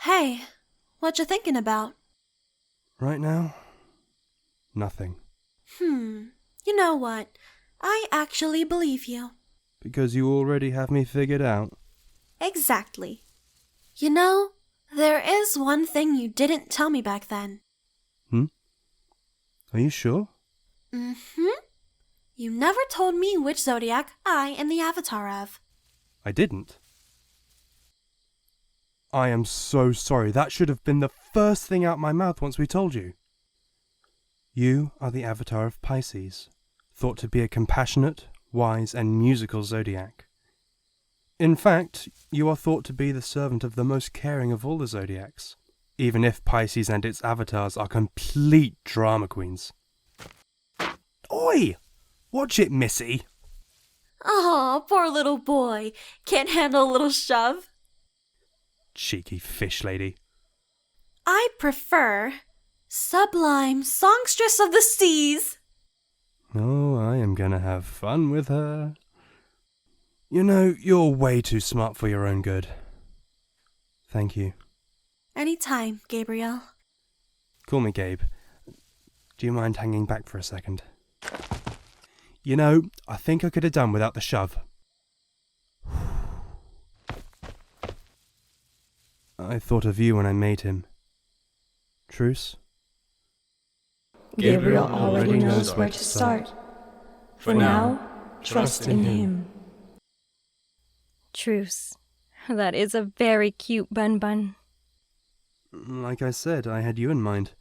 Hey, what you thinking about? Right now, nothing. You know what? I actually believe you. Because you already have me figured out. Exactly. You know, there is one thing you didn't tell me back then. Are you sure? You never told me which zodiac I am the avatar of. I didn't. I am so sorry. That should have been the first thing out my mouth once we told you. You are the avatar of Pisces, thought to be a compassionate, wise, and musical zodiac. In fact, you are thought to be the servant of the most caring of all the zodiacs, even if Pisces and its avatars are complete drama queens. Oi! Watch it, Missy! Aw, poor little boy. Can't handle a little shove. Cheeky fish lady. I prefer sublime songstress of the seas. Oh, I am gonna have fun with her. You know, you're way too smart for your own good. Thank you. Anytime, Gabriel. Call me Gabe. Do you mind hanging back for a second? You know, I think I could have done without the shove. I thought of you when I made him. Truce? Gabriel already knows where to start. For now, trust in him. Truce. That is a very cute bun. Like I said, I had you in mind.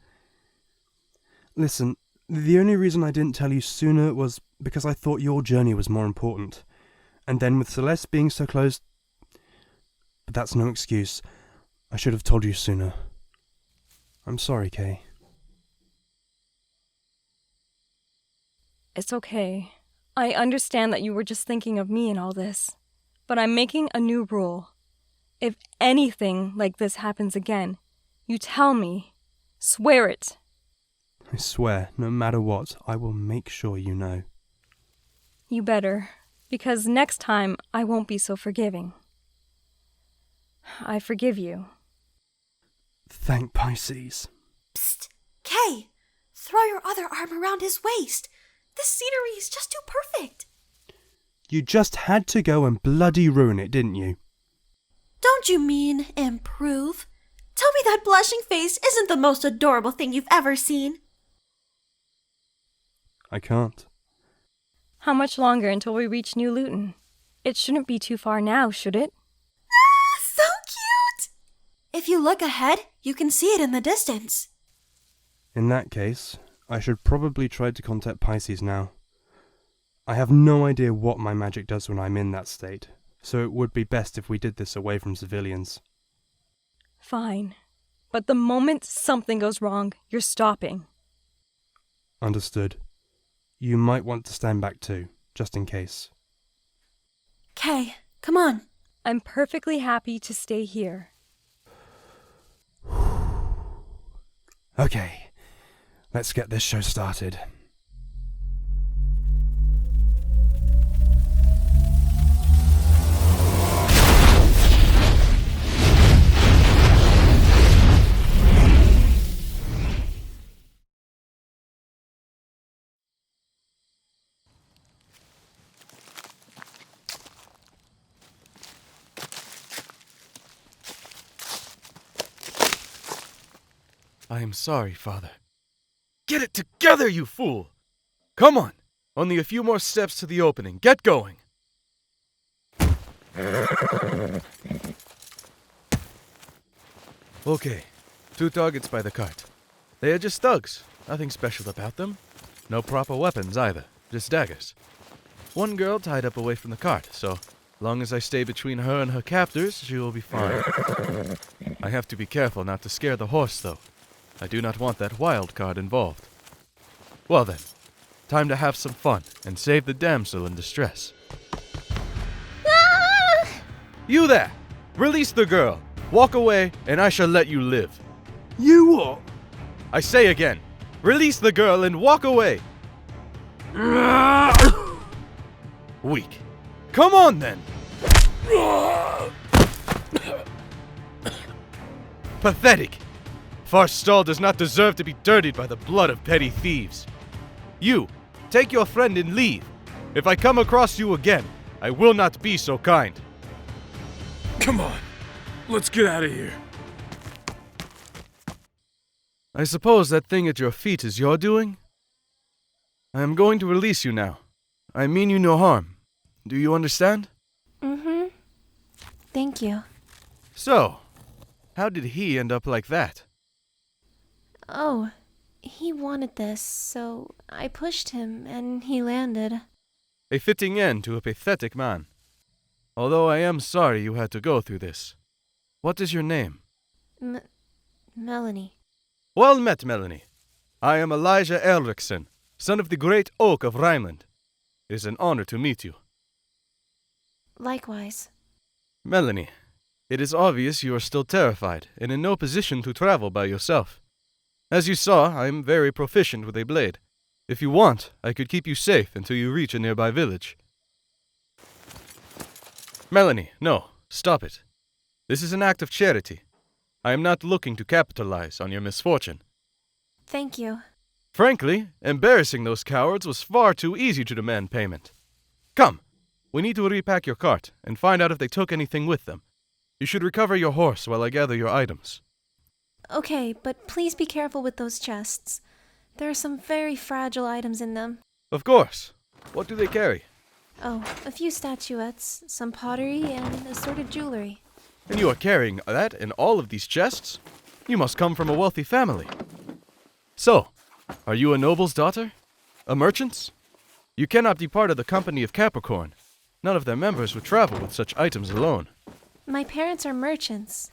Listen, the only reason I didn't tell you sooner was because I thought your journey was more important. And then with Celeste being so close... But that's no excuse. I should have told you sooner. I'm sorry, Kay. It's okay. I understand that you were just thinking of me in all this. But I'm making a new rule. If anything like this happens again, you tell me. Swear it. I swear, no matter what, I will make sure you know. You better, because next time I won't be so forgiving. I forgive you. Thank Pisces. Psst, Kay! Throw your other arm around his waist. This scenery is just too perfect. You just had to go and bloody ruin it, didn't you? Don't you mean improve? Tell me that blushing face isn't the most adorable thing you've ever seen. I can't. How much longer until we reach New Luton? It shouldn't be too far now, should it? Ah, so cute! If you look ahead, you can see it in the distance. In that case, I should probably try to contact Pisces now. I have no idea what my magic does when I'm in that state, so it would be best if we did this away from civilians. Fine. But the moment something goes wrong, you're stopping. Understood. You might want to stand back too, just in case. Kay, come on. I'm perfectly happy to stay here. Okay, let's get this show started. I am sorry, Father. Get it together, you fool! Come on! Only a few more steps to the opening. Get going! Okay, 2 targets by the cart. They are just thugs. Nothing special about them. No proper weapons either. Just daggers. 1 girl tied up away from the cart, so long as I stay between her and her captors, she will be fine. I have to be careful not to scare the horse, though. I do not want that wild card involved. Well then, time to have some fun and save the damsel in distress. Ah! You there! Release the girl! Walk away, and I shall let you live. You what? I say again, release the girl and walk away! Weak. Come on then! Pathetic! Farstal does not deserve to be dirtied by the blood of petty thieves. You, take your friend and leave. If I come across you again, I will not be so kind. Come on, let's get out of here. I suppose that thing at your feet is your doing? I am going to release you now. I mean you no harm. Do you understand? Mm-hmm. Thank you. So, how did he end up like that? Oh, he wanted this, so I pushed him and he landed. A fitting end to a pathetic man. Although I am sorry you had to go through this. What is your name? Melanie. Well met, Melanie. I am Elijah Aelriksson, son of the great oak of Rhineland. It is an honor to meet you. Likewise. Melanie, it is obvious you are still terrified and in no position to travel by yourself. As you saw, I am very proficient with a blade. If you want, I could keep you safe until you reach a nearby village. Melanie, no, stop it. This is an act of charity. I am not looking to capitalize on your misfortune. Thank you. Frankly, embarrassing those cowards was far too easy to demand payment. Come, we need to repack your cart and find out if they took anything with them. You should recover your horse while I gather your items. Okay, but please be careful with those chests. There are some very fragile items in them. Of course. What do they carry? Oh, a few statuettes, some pottery, and assorted jewelry. And you are carrying that in all of these chests? You must come from a wealthy family. So, are you a noble's daughter? A merchant's? You cannot be part of the company of Capricorn. None of their members would travel with such items alone. My parents are merchants.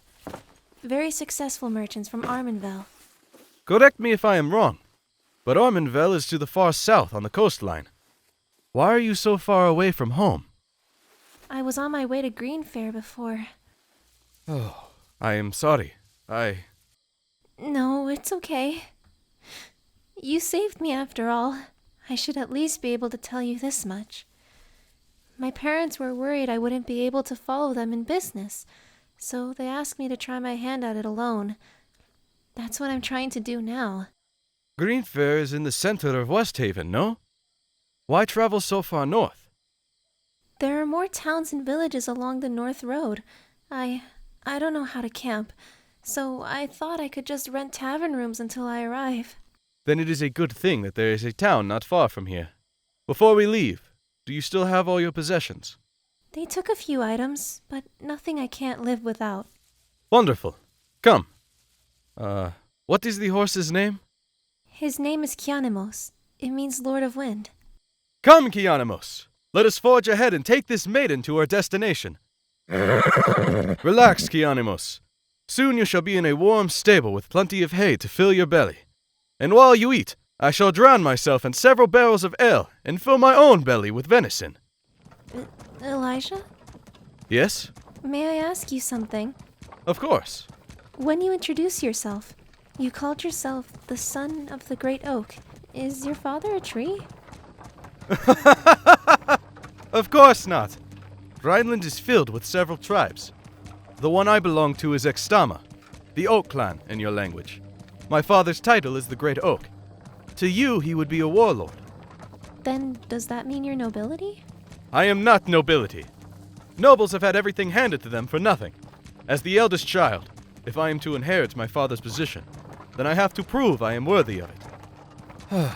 Very successful merchants from Armenvel. Correct me if I am wrong, but Armenvel is to the far south on the coastline. Why are you so far away from home? I was on my way to Greenfair before. Oh, I am sorry. No, it's okay. You saved me after all. I should at least be able to tell you this much. My parents were worried I wouldn't be able to follow them in business, so they asked me to try my hand at it alone. That's what I'm trying to do now. Greenfair is in the center of Westhaven, no? Why travel so far north? There are more towns and villages along the North Road. I don't know how to camp, so I thought I could just rent tavern rooms until I arrive. Then it is a good thing that there is a town not far from here. Before we leave, do you still have all your possessions? They took a few items, but nothing I can't live without. Wonderful. Come. What is the horse's name? His name is Kianimos. It means Lord of Wind. Come, Kianimos. Let us forge ahead and take this maiden to our destination. Relax, Kianimos. Soon you shall be in a warm stable with plenty of hay to fill your belly. And while you eat, I shall drown myself in several barrels of ale and fill my own belly with venison. Elijah? Yes? May I ask you something? Of course. When you introduced yourself, you called yourself the son of the great oak. Is your father a tree? Of course not. Rhineland is filled with several tribes. The one I belong to is Ekstama, the Oak Clan in your language. My father's title is the Great Oak. To you, he would be a warlord. Then does that mean you're nobility? I am not nobility. Nobles have had everything handed to them for nothing. As the eldest child, if I am to inherit my father's position, then I have to prove I am worthy of it.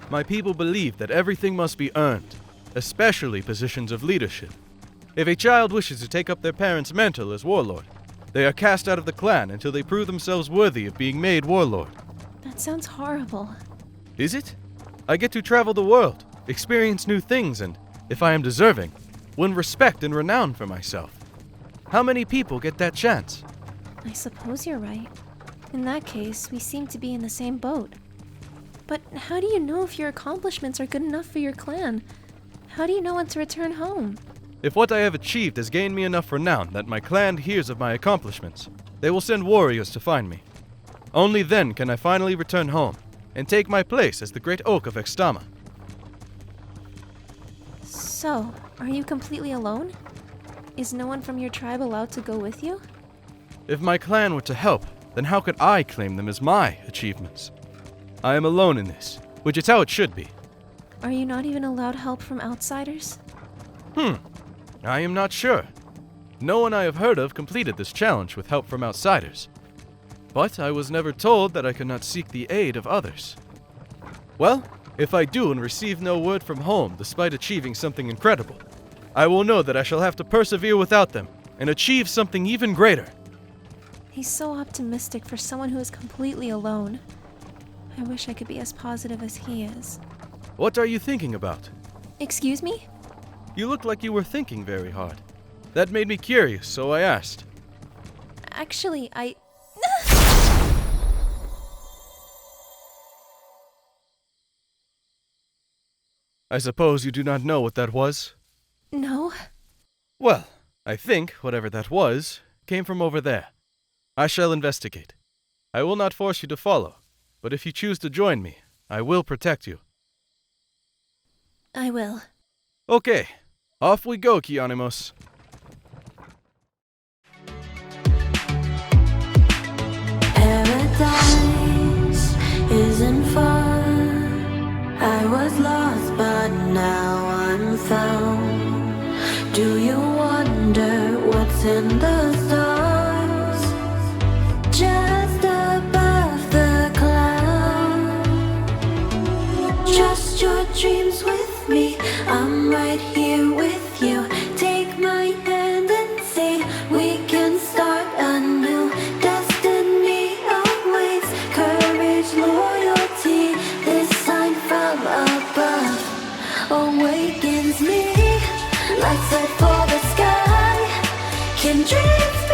My people believe that everything must be earned, especially positions of leadership. If a child wishes to take up their parents' mantle as warlord, they are cast out of the clan until they prove themselves worthy of being made warlord. That sounds horrible. Is it? I get to travel the world, experience new things, and, if I am deserving, win respect and renown for myself. How many people get that chance? I suppose you're right. In that case, we seem to be in the same boat. But how do you know if your accomplishments are good enough for your clan? How do you know when to return home? If what I have achieved has gained me enough renown that my clan hears of my accomplishments, they will send warriors to find me. Only then can I finally return home and take my place as the Great Oak of Ekstama. So, are you completely alone? Is no one from your tribe allowed to go with you? If my clan were to help, then how could I claim them as my achievements? I am alone in this, which is how it should be. Are you not even allowed help from outsiders? I am not sure. No one I have heard of completed this challenge with help from outsiders. But I was never told that I could not seek the aid of others. Well, if I do and receive no word from home despite achieving something incredible, I will know that I shall have to persevere without them and achieve something even greater. He's so optimistic for someone who is completely alone. I wish I could be as positive as he is. What are you thinking about? Excuse me? You look like you were thinking very hard. That made me curious, so I asked. Actually, I suppose you do not know what that was? No. Well, I think whatever that was came from over there. I shall investigate. I will not force you to follow, but if you choose to join me, I will protect you. I will. Okay, off we go, Kianimos. Paradise isn't far. I was lost, but now I'm found. Do you wonder what's in the stars? Just above the clouds. Trust your dreams with me. I'm right here with you. Take my hand and say we can start anew. Destiny awaits, courage, loyalty. This sign from above awakens me. Lights set for the sky. Can dreams